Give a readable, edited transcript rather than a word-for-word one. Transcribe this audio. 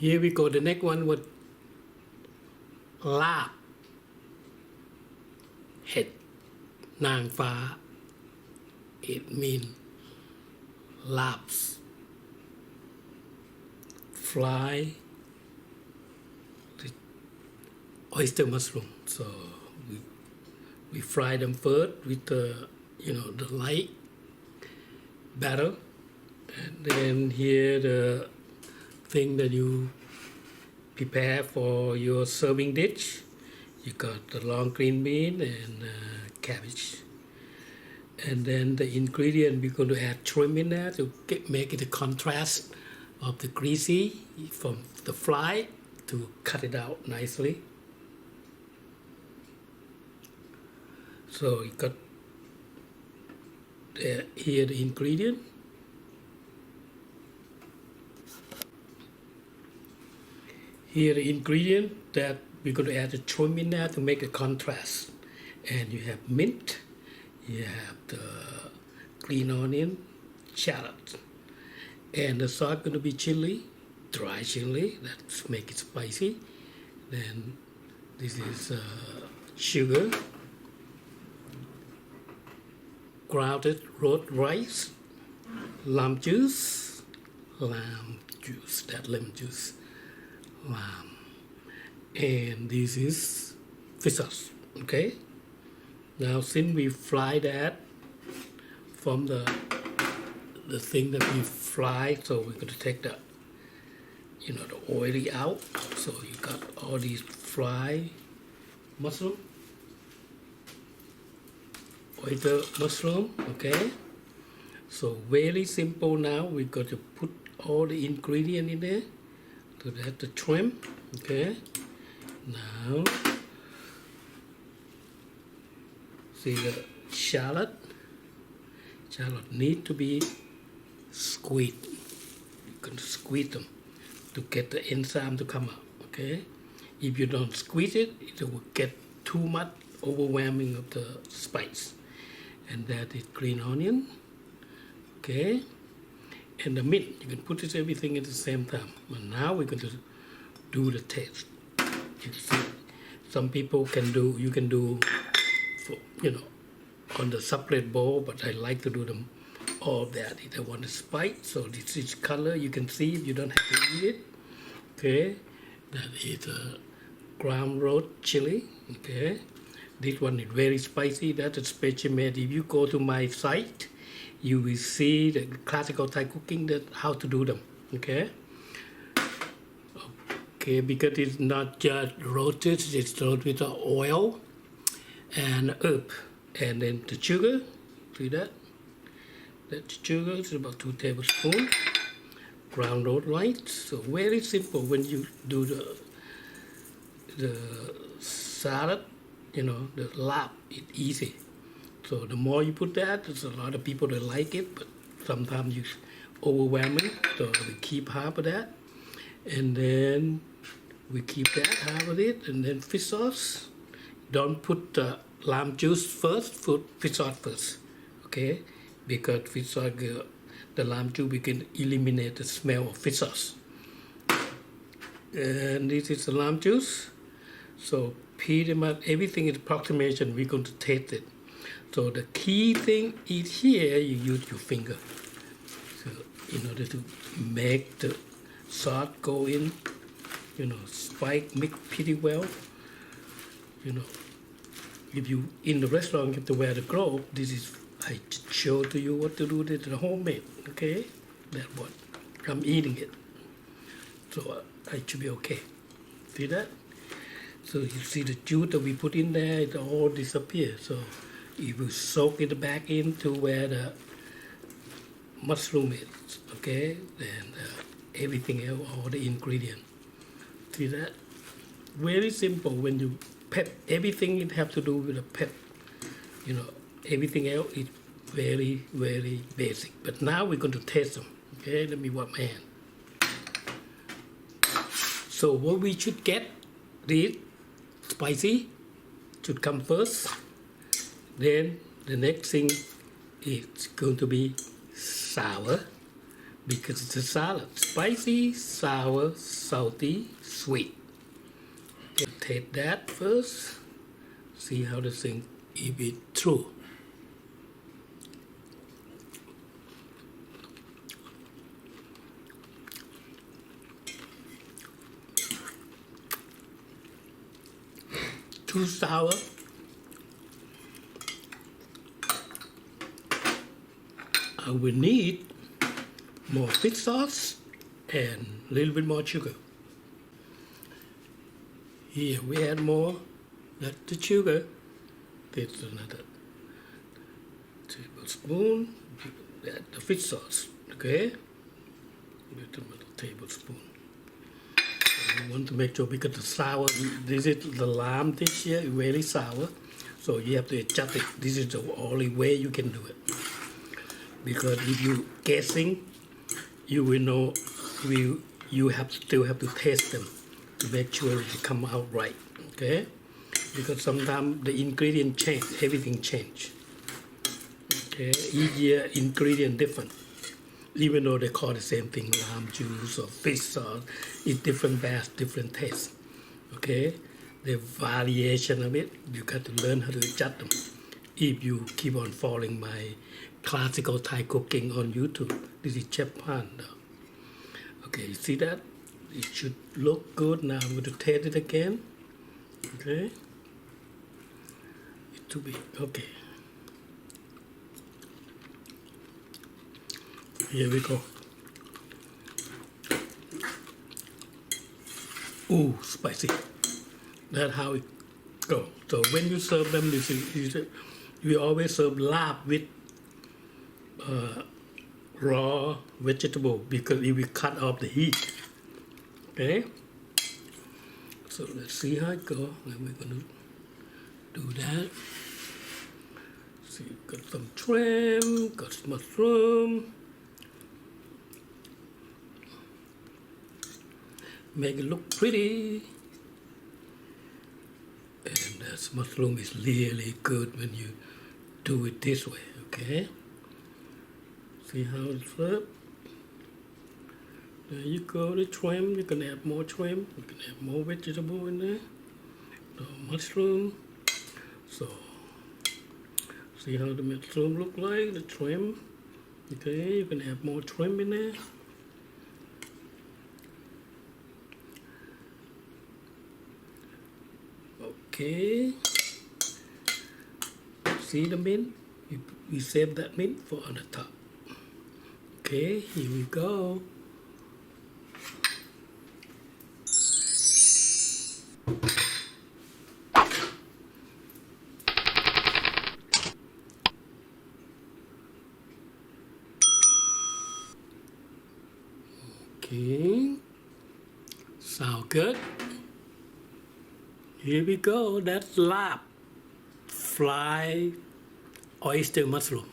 Here we go. The next one was Laab เห็ดนางฟ้า it means labs fly the oyster mushroom. So we fry them first with the the light batter, and then here the thing that you prepare for your serving dish. You got the long green bean and cabbage, and then the ingredient we're going to add shrimp in there to make it a contrast of the greasy from the fry to cut it out nicely. So you got here the ingredient. Here the ingredient that we're going to add the shrimp in there to make a contrast. And you have mint, you have the green onion, shallot. And the sauce going to be chili, dry chili, that's make it spicy. Then this is sugar, grounded roast rice, lemon juice, that lemon juice, lamb. And this is fish sauce. Okay, now since we fry that from the thing that we fry, so we're going to take the the oily out. So you got all these fried mushroom, oyster mushroom. Okay, so very simple. Now we're going to put all the ingredient in there. So that's the shrimp. Okay, now see the shallot need to be squeezed. You can squeeze them to get the enzyme to come out. Okay, if you don't squeeze it, it will get too much overwhelming of the spice. And that is green onion. Okay, and the mint. You can put this everything at the same time. But now we're going to do the taste. You see, some people can do. You can do, for, on the separate bowl. But I like to do them all that. If I want the spice, so this is color. You can see if you don't have to eat it. Okay, that is a ground roast chili. Okay, this one is very spicy. That's a special made. If you go to my site, you will see the classical Thai cooking, that how to do them. Okay. Okay, because it's not just roasted, it's roasted with the oil and herb, and then the sugar. See that? That sugar is about 2 tablespoons. Ground roast rice. So very simple when you do the salad. The Laab, it's easy. So the more you put that, there's a lot of people that like it, but sometimes you overwhelming. So we keep half of that, and then we keep that half of it, and then fish sauce. Don't put the lemon juice first. Put fish sauce first. Okay, because fish sauce, the lemon juice, we can eliminate the smell of fish sauce. And this is the lemon juice. So pretty much everything is approximation. We're going to taste it. So the key thing is here, you use your finger. So in order to make the sauce go in, spike mix pretty well. If you in the restaurant you have to wear the glove. This is I show to you what to do with the homemade. Okay, that one. I'm eating it, so I should be okay. See that? So you see the juice that we put in there, it all disappears. So it will soak it back into where the mushroom is. Okay, and everything else, all the ingredients. See that? Very simple. When you pep, everything it have to do with the pep. Everything else is very, very basic. But now we're going to taste them. Okay, let me wash my hand. So what we should get, this spicy should come first. Then the next thing is going to be sour. because it's a salad. Spicy, sour, salty, sweet. Okay, taste that first. See how the thing is it through. Too sour. I will need more fish sauce and a little bit more sugar. Here we add more. That's the sugar. That's another tablespoon. Add the fish sauce. Okay? With another tablespoon. You want to make sure because the sour, this is the lamb dish here, very sour. So you have to adjust it. This is the only way you can do it. Because if you guessing, you will know, you still have to taste them to make sure they come out right. Okay? Because sometimes the ingredient change, everything change. Okay? Each year ingredient different. Even though they call the same thing, lamb juice or fish sauce, it's different batch, different taste. Okay? The variation of it, you got to learn how to adjust them. If you keep on following my classical Thai cooking on YouTube, this is Chef Phant. Okay, you see that? It should look good. Now I'm going to taste it again. Okay? It's too big. Okay. Here we go. Ooh, spicy. That's how it goes. So when you serve them, you always serve Laab with raw vegetable because it will cut off the heat. Okay? So let's see how it goes. And we're going to do that. See, got some shrimp, got some mushroom. Make it look pretty. And that mushroom is really good when you do it this way, okay? See how it's served? There you go, the shrimp. You can add more shrimp. You can add more vegetable in there. The mushroom. So, see how the mushroom look like, the shrimp. Okay, you can add more shrimp in there. Okay. See the mint? We save that mint for on the top. Okay, here we go. Okay. Sound good? Here we go. That's Laab. Fried oyster mushroom.